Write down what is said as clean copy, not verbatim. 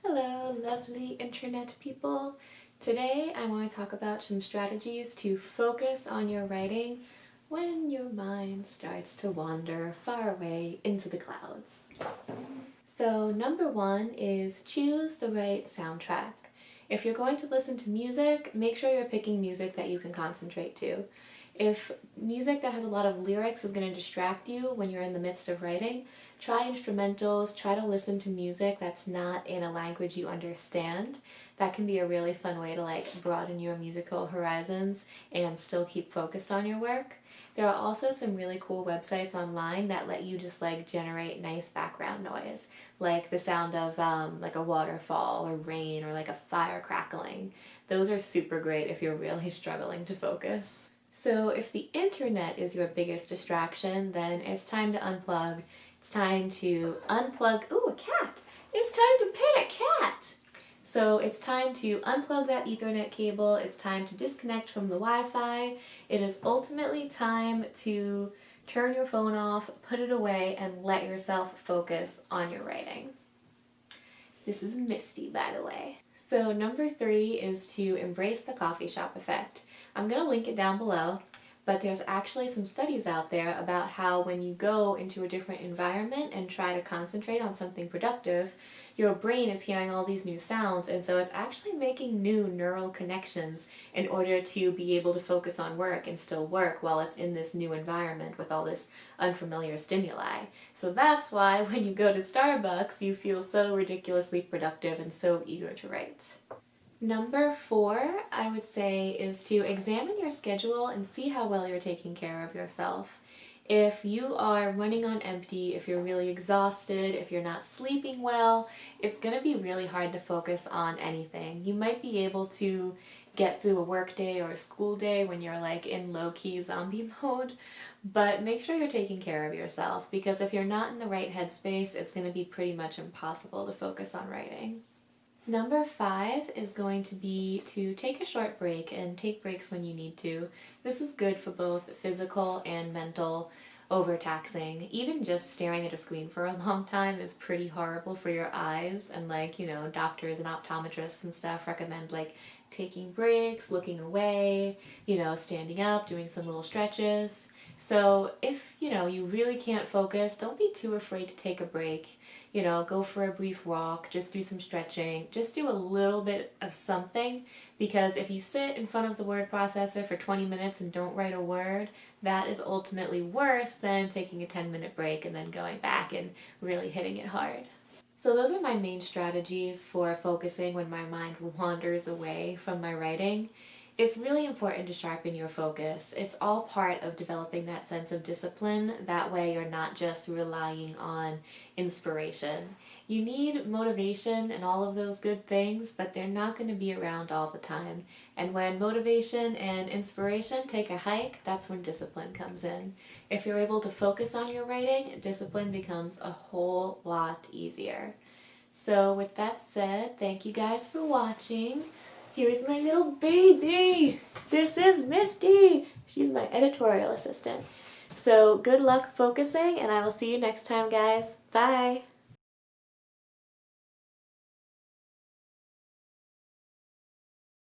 Hello, lovely internet people. Today I want to talk about some strategies to focus on your writing when your mind starts to wander far away into the clouds. So number one is choose the right soundtrack. If you're going to listen to music, make sure you're picking music that you can concentrate to. If music that has a lot of lyrics is going to distract you when you're in the midst of writing, try instrumentals, try to listen to music that's not in a language you understand. That can be a really fun way to broaden your musical horizons and still keep focused on your work. There are also some really cool websites online that let you just generate nice background noise, like the sound of a waterfall or rain or like a fire crackling. Those are super great if you're really struggling to focus. So if the internet is your biggest distraction, then it's time to unplug. It's time to unplug, ooh, a cat! It's time to pet a cat! So it's time to unplug that Ethernet cable, it's time to disconnect from the Wi-Fi. It is ultimately time to turn your phone off, put it away, and let yourself focus on your writing. This is Misty, by the way. So number 3 is to embrace the coffee shop effect. I'm going to link it down below, but there's actually some studies out there about how when you go into a different environment and try to concentrate on something productive, your brain is hearing all these new sounds, and so it's actually making new neural connections in order to be able to focus on work and still work while it's in this new environment with all this unfamiliar stimuli. So that's why when you go to Starbucks, you feel so ridiculously productive and so eager to write. Number 4, I would say, is to examine your schedule and see how well you're taking care of yourself. If you are running on empty, if you're really exhausted, if you're not sleeping well, it's going to be really hard to focus on anything. You might be able to get through a work day or a school day when you're in low-key zombie mode, but make sure you're taking care of yourself, because if you're not in the right headspace, it's going to be pretty much impossible to focus on writing. Number 5 is going to be to take a short break, and take breaks when you need to. This is good for both physical and mental overtaxing. Even just staring at a screen for a long time is pretty horrible for your eyes, and doctors and optometrists and stuff recommend taking breaks, looking away, standing up, doing some little stretches. So if, you really can't focus, don't be too afraid to take a break. Go for a brief walk, just do some stretching, just do a little bit of something, because if you sit in front of the word processor for 20 minutes and don't write a word, that is ultimately worse than taking a 10-minute break and then going back and really hitting it hard. So those are my main strategies for focusing when my mind wanders away from my writing. It's really important to sharpen your focus. It's all part of developing that sense of discipline. That way you're not just relying on inspiration. You need motivation and all of those good things, but they're not going to be around all the time. And when motivation and inspiration take a hike, that's when discipline comes in. If you're able to focus on your writing, discipline becomes a whole lot easier. So with that said, thank you guys for watching. Here's my little baby. This is Misty. She's my editorial assistant. So good luck focusing, and I will see you next time, guys. Bye.